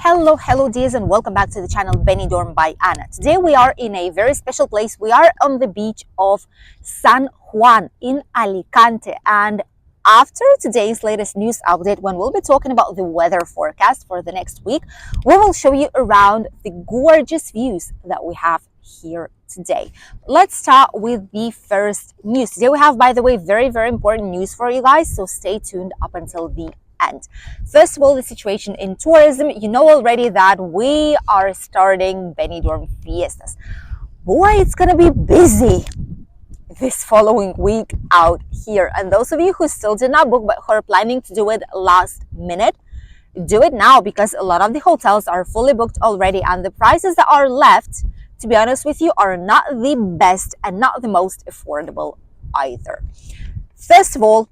Hello dears, and welcome back to the channel Benidorm by Anna. Today we are in a very special place. We are on the beach of San Juan in Alicante, and after today's latest news update, when we'll be talking about the weather forecast for the next week, we will show you around the gorgeous views that we have here today. Let's start with the first news. Today we have, by the way, very important news for you guys, so stay tuned up until the end. First of all, the situation in tourism. You know already that we are starting Benidorm Fiestas. Boy, it's gonna be busy this following week out here. And those of you who still did not book but who are planning to do it last minute, do it now, because a lot of the hotels are fully booked already, and the prices that are left, to be honest with you, are not the best and not the most affordable either. First of all,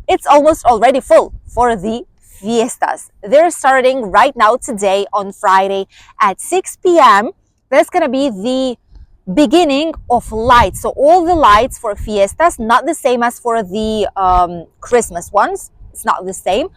it's almost already full for the fiestas. They're starting right now today on Friday at 6 p.m. That's going to be the beginning of lights. So all the lights for fiestas, not the same as for the Christmas ones. It's not the same.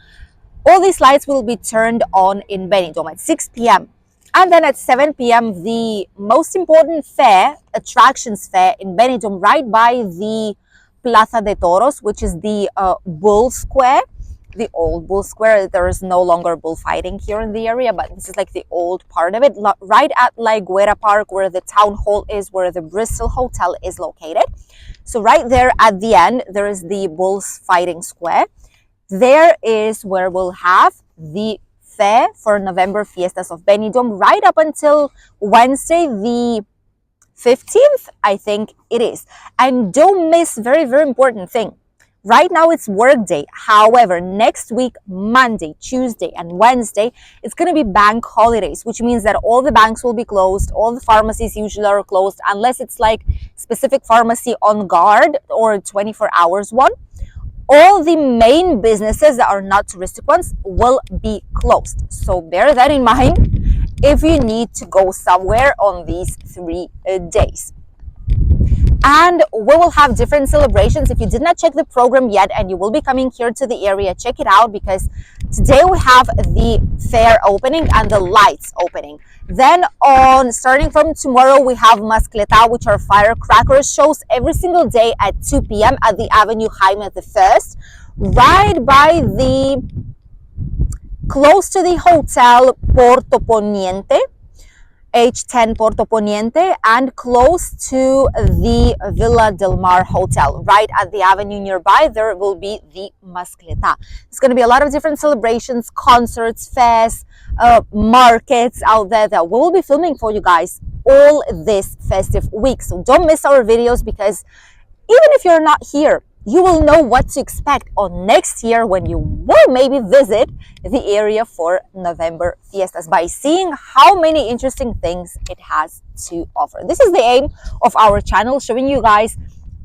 All these lights will be turned on in Benidorm at 6 p.m. And then at 7 p.m. the most important fair, attractions fair in Benidorm, right by the Plaza de Toros, which is the bull square, the old bull square. There is no longer bullfighting here in the area, but this is like the old part of it, right at La Higuera Park, where the town hall is, where the Bristol Hotel is located. So right there at the end, there is the bulls fighting square. There is where we'll have the fair for November Fiestas of Benidorm, right up until Wednesday, the 15th, I think it is. And don't miss very important thing. Right now it's work day. However, next week, Monday, Tuesday, and Wednesday, it's going to be bank holidays, which means that all the banks will be closed. All the pharmacies usually are closed, unless it's like specific pharmacy on guard or 24 hours one. All the main businesses that are not touristic ones will be closed. So bear that in mind if you need to go somewhere on these 3 days. And we will have different celebrations. If you did not check the program yet and you will be coming here to the area, check it out, because today we have the fair opening and the lights opening. Then starting from tomorrow, we have Mascleta, which are firecrackers shows every single day at 2 p.m. at the Avenue Jaime I, right by the close to the hotel Porto Poniente, H10 Porto Poniente, and close to the Villa del Mar Hotel, right at the avenue nearby. There will be the Mascleta. It's going to be a lot of different celebrations, concerts, fairs, markets out there that we will be filming for you guys all this festive week. So don't miss our videos, because even if you're not here, you will know what to expect on next year when you will maybe visit the area for November Fiestas, by seeing how many interesting things it has to offer. This is the aim of our channel, showing you guys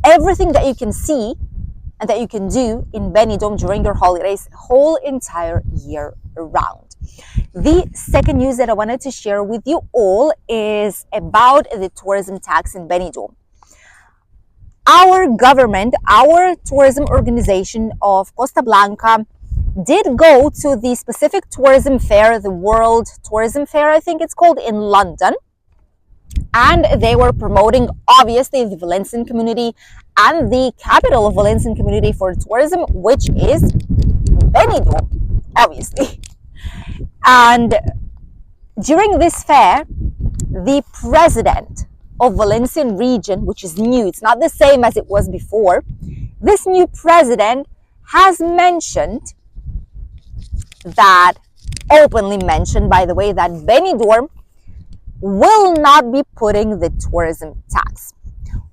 everything that you can see and that you can do in Benidorm during your holidays, whole entire year round. The second news that I wanted to share with you all is about the tourism tax in Benidorm. Our government, our tourism organization of Costa Blanca, did go to the specific tourism fair, the World Tourism Fair, I think it's called, in London. And they were promoting, obviously, the Valencian community and the capital of Valencian community for tourism, which is Benidorm, obviously. And during this fair, the president of Valencian region, which is new, it's not the same as it was before, this new president has mentioned that, openly mentioned, by the way, that Benidorm will not be putting the tourism tax.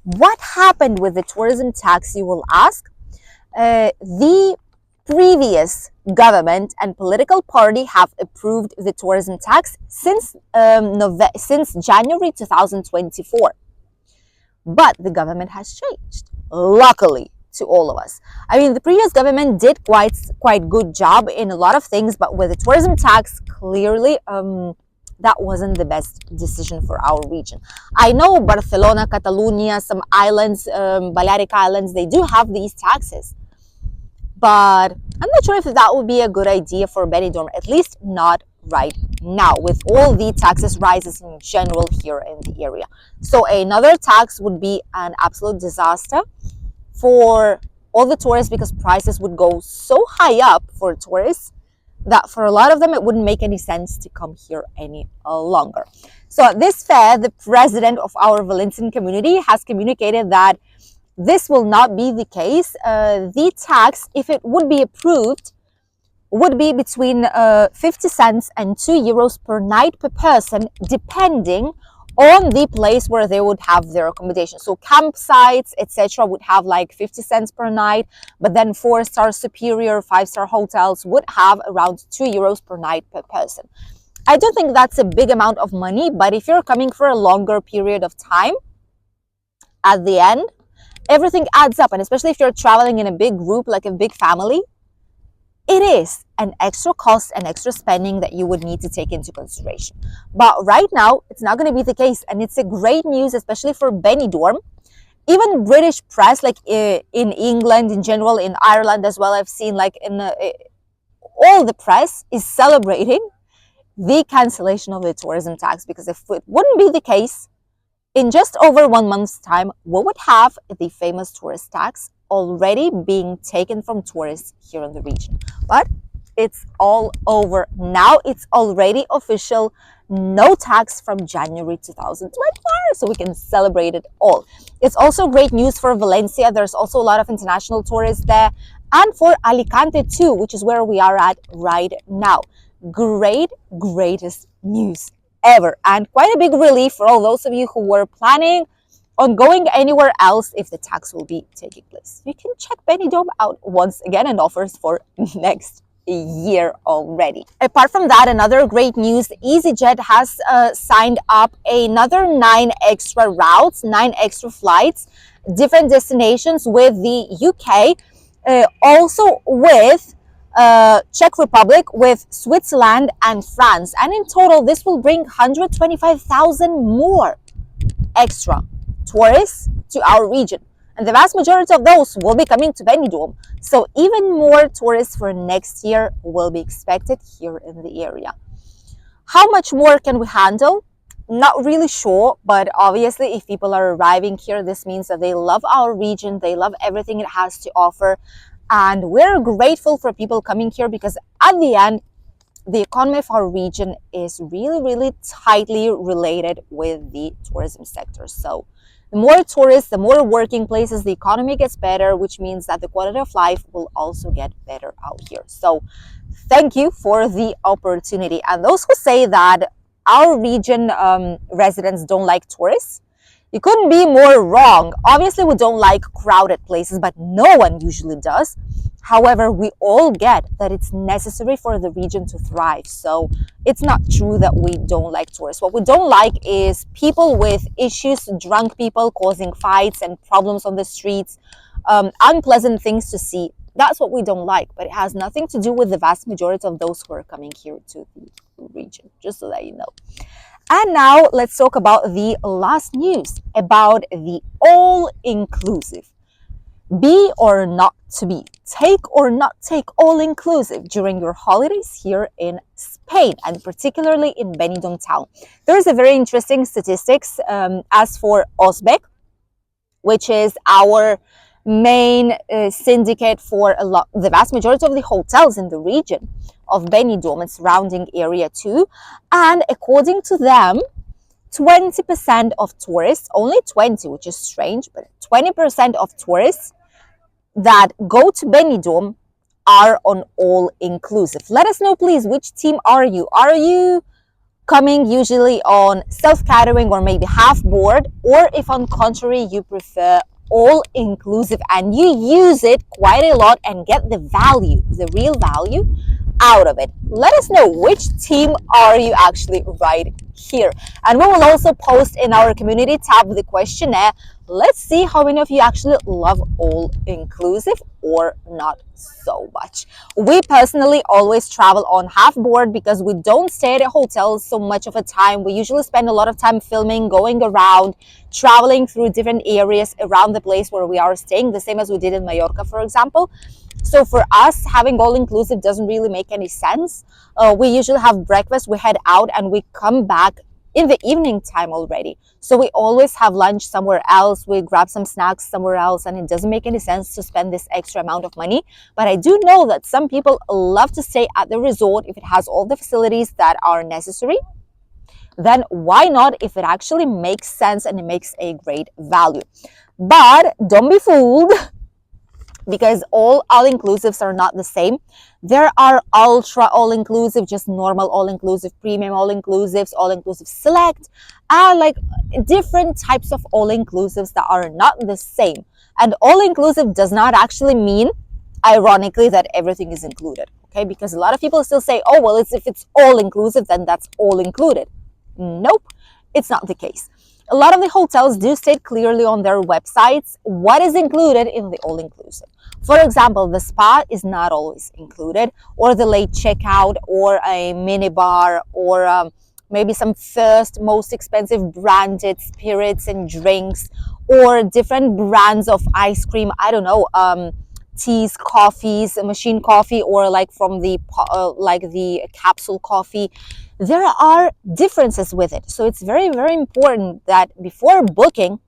What happened with the tourism tax, you will ask? The previous government and political party have approved the tourism tax since January 2024. But the government has changed, luckily, to all of us. I mean, the previous government did quite good job in a lot of things, but with the tourism tax, clearly that wasn't the best decision for our region. I know Barcelona, Catalonia, some islands, Balearic Islands, they do have these taxes. But I'm not sure if that would be a good idea for Benidorm, at least not right now with all the taxes rises in general here in the area. So another tax would be an absolute disaster for all the tourists, because prices would go so high up for tourists that for a lot of them it wouldn't make any sense to come here any longer. So at this fair, the president of our Valencian community has communicated that this will not be the case. The tax, if it would be approved, would be between 50 cents and €2 per night per person, depending on the place where they would have their accommodation. So campsites, etc., would have like 50 cents per night, but then 4-star superior, 5-star hotels would have around €2 per night per person. I don't think that's a big amount of money, but if you're coming for a longer period of time, at the end, everything adds up. And especially if you're traveling in a big group, like a big family, it is an extra cost and extra spending that you would need to take into consideration. But right now, it's not going to be the case. And it's a great news, especially for Benidorm. Even British press, like in England in general, in Ireland as well, I've seen like in all the press is celebrating the cancellation of the tourism tax, because if it wouldn't be the case, in just over 1 month's time, we would have the famous tourist tax already being taken from tourists here in the region. But it's all over now. It's already official. No tax from January 2024, so we can celebrate it all. It's also great news for Valencia. There's also a lot of international tourists there, and for Alicante too, which is where we are at right now. Greatest news ever, and quite a big relief for all those of you who were planning on going anywhere else if the tax will be taking place. You can check Benidorm out once again and offers for next year already. Apart from that, another great news, EasyJet has signed up another 9 extra routes, 9 extra flights, different destinations with the UK, also with Czech Republic, with Switzerland and France. And in total, this will bring 125,000 more extra tourists to our region. And the vast majority of those will be coming to Benidorm. So even more tourists for next year will be expected here in the area. How much more can we handle? Not really sure, but obviously if people are arriving here, this means that they love our region, they love everything it has to offer. And we're grateful for people coming here, because at the end, the economy of our region is really tightly related with the tourism sector. So the more tourists, the more working places, the economy gets better, which means that the quality of life will also get better out here. So thank you for the opportunity. And those who say that our region residents don't like tourists, you couldn't be more wrong. Obviously, we don't like crowded places, but no one usually does. However, we all get that it's necessary for the region to thrive. So it's not true that we don't like tourists. What we don't like is people with issues, drunk people causing fights and problems on the streets, unpleasant things to see. That's what we don't like, but it has nothing to do with the vast majority of those who are coming here to the region, just so that you know. And now let's talk about the last news, about the all-inclusive. Be or not to be, take or not take all-inclusive during your holidays here in Spain, and particularly in Benidorm town. There is a very interesting statistics as for Osbec, which is our main syndicate for the vast majority of the hotels in the region of Benidorm and surrounding area too. And according to them, 20% of tourists, only 20, which is strange, but 20% of tourists that go to Benidorm are on all-inclusive. Let us know, please, which team are you? Are you coming usually on self-catering or maybe half board, or if on contrary you prefer all-inclusive and you use it quite a lot and get the value, the real value out of it? Let us know which team are you actually right here. And we will also post in our community tab the questionnaire. Let's see how many of you actually love all-inclusive or not so much. We personally always travel on half board because we don't stay at a hotel so much of a time. We usually spend a lot of time filming, going around, traveling through different areas around the place where we are staying, the same as we did in Mallorca, for example. So for us, having all inclusive doesn't really make any sense. We usually have breakfast, we head out, and we come back in the evening time already. So we always have lunch somewhere else, we grab some snacks somewhere else, and it doesn't make any sense to spend this extra amount of money. But I do know that some people love to stay at the resort if it has all the facilities that are necessary. Then why not if it actually makes sense and it makes a great value? But don't be fooled, because all inclusives are not the same. There are ultra all inclusive, just normal all inclusive, premium all inclusives, all inclusive select, and like different types of all inclusives that are not the same. And all inclusive does not actually mean, ironically, that everything is included. Okay, because a lot of people still say, oh well, if it's all inclusive, then that's all included. Nope, it's not the case. A lot of the hotels do state clearly on their websites what is included in the all-inclusive. For example, the spa is not always included, or the late checkout, or a mini bar, or maybe some first most expensive branded spirits and drinks, or different brands of ice cream. I don't know, teas, coffees, machine coffee, or like from the like the capsule coffee. There are differences with it, so it's very, very important that before booking,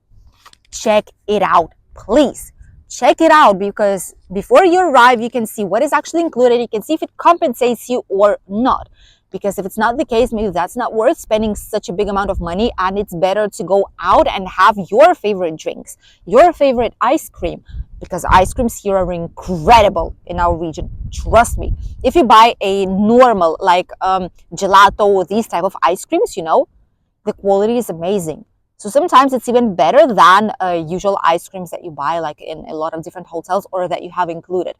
check it out. Please check it out, because before you arrive, you can see what is actually included. You can see if it compensates you or not. Because if it's not the case, maybe that's not worth spending such a big amount of money, and it's better to go out and have your favorite drinks, your favorite ice cream, because ice creams here are incredible in our region. Trust me. If you buy a normal, like gelato or these type of ice creams, the quality is amazing. So sometimes it's even better than usual ice creams that you buy like in a lot of different hotels or that you have included.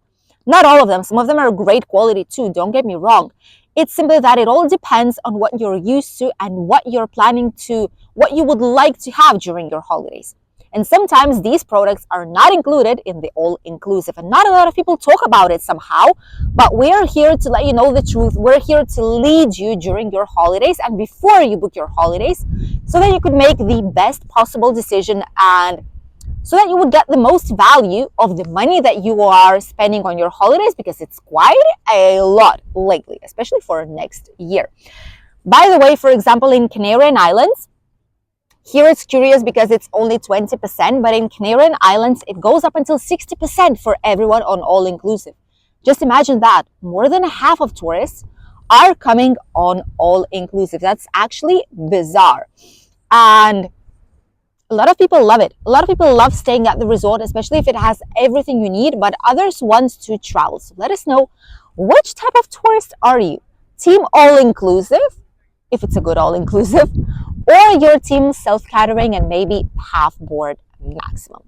Not all of them. Some of them are great quality too, don't get me wrong. It's simply that it all depends on what you're used to and what you're planning to, what you would like to have during your holidays. And sometimes these products are not included in the all-inclusive, and not a lot of people talk about it somehow. But we're here to let you know the truth. We're here to lead you during your holidays and before you book your holidays, so that you could make the best possible decision, and so that you would get the most value of the money that you are spending on your holidays, because it's quite a lot lately, especially for next year. By the way, for example, in Canarian Islands, here it's curious because it's only 20%, but in Canarian Islands, it goes up until 60% for everyone on all-inclusive. Just imagine that. More than half of tourists are coming on all-inclusive. That's actually bizarre. And a lot of people love it. A lot of people love staying at the resort, especially if it has everything you need, but others want to travel. So let us know, which type of tourist are you? Team all-inclusive, if it's a good all-inclusive, or your team self-catering and maybe half board maximum?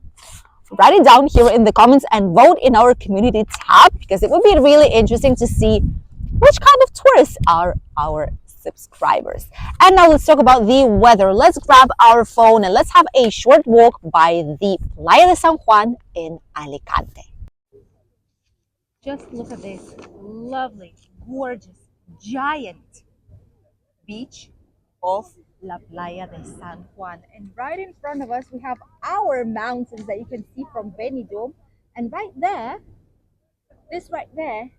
Write it down here in the comments and vote in our community tab, because it would be really interesting to see which kind of tourists are our subscribers. And now let's talk about the weather. Let's grab our phone and let's have a short walk by the Playa de San Juan in Alicante. Just look at this lovely, gorgeous, giant beach of La Playa de San Juan. And right in front of us, we have our mountains that you can see from Benidorm. And right there, this right there,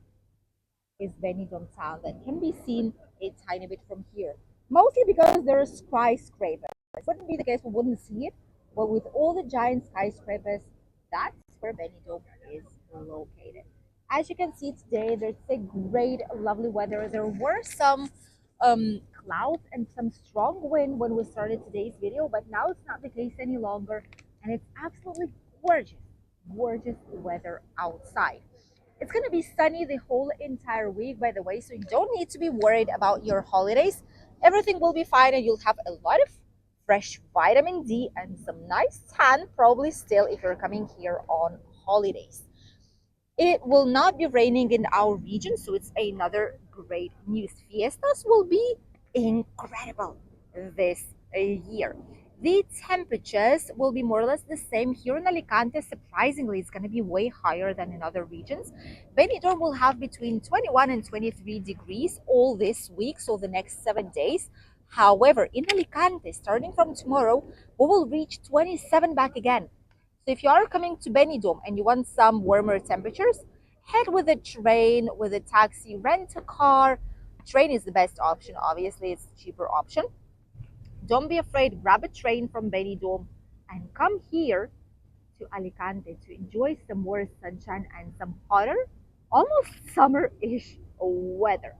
is Benidorm town that can be seen a tiny bit from here. Mostly because there are skyscrapers. It wouldn't be the case, we wouldn't see it. But with all the giant skyscrapers, that's where Benidorm is located. As you can see today, there's a great, lovely weather. There were some clouds and some strong wind when we started today's video, but now it's not the case any longer, and it's absolutely gorgeous, gorgeous weather outside. It's going to be sunny the whole entire week, by the way, so you don't need to be worried about your holidays. Everything will be fine, and you'll have a lot of fresh vitamin D and some nice tan, probably still, if you're coming here on holidays. It will not be raining in our region, so it's another great news. Fiestas will be incredible this year. The temperatures will be more or less the same. Here in Alicante, surprisingly, it's going to be way higher than in other regions. Benidorm will have between 21 and 23 degrees all this week, so the next 7 days. However, in Alicante, starting from tomorrow, we will reach 27 back again. So if you are coming to Benidorm and you want some warmer temperatures, head with a train, with a taxi, rent a car. Train is the best option. Obviously, it's the cheaper option. Don't be afraid. Grab a train from Benidorm and come here to Alicante to enjoy some more sunshine and some hotter, almost summer-ish weather.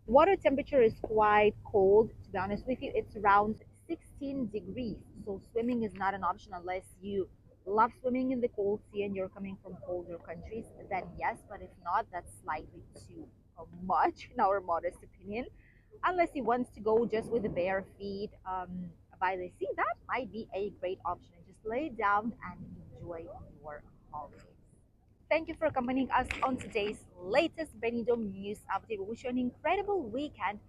Water temperature is quite cold. To be honest with you, it's around 16 degrees. So swimming is not an option unless you love swimming in the cold sea and you're coming from colder countries. Then yes, but if not, that's slightly too much in our modest opinion. Unless he wants to go just with the bare feet by the sea, that might be a great option. Just lay down and enjoy your holidays. Thank you for accompanying us on today's latest Benidorm news update. We wish you an incredible weekend,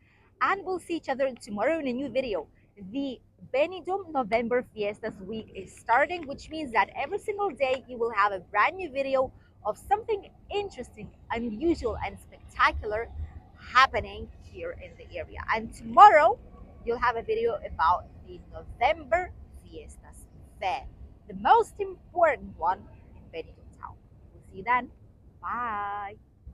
and we'll see each other tomorrow in a new video. The Benidorm November Fiestas week is starting, which means that every single day you will have a brand new video of something interesting, unusual, and spectacular happening here in the area. And tomorrow you'll have a video about the November Fiestas fair, the most important one in Benidorm town. We'll see you then. Bye.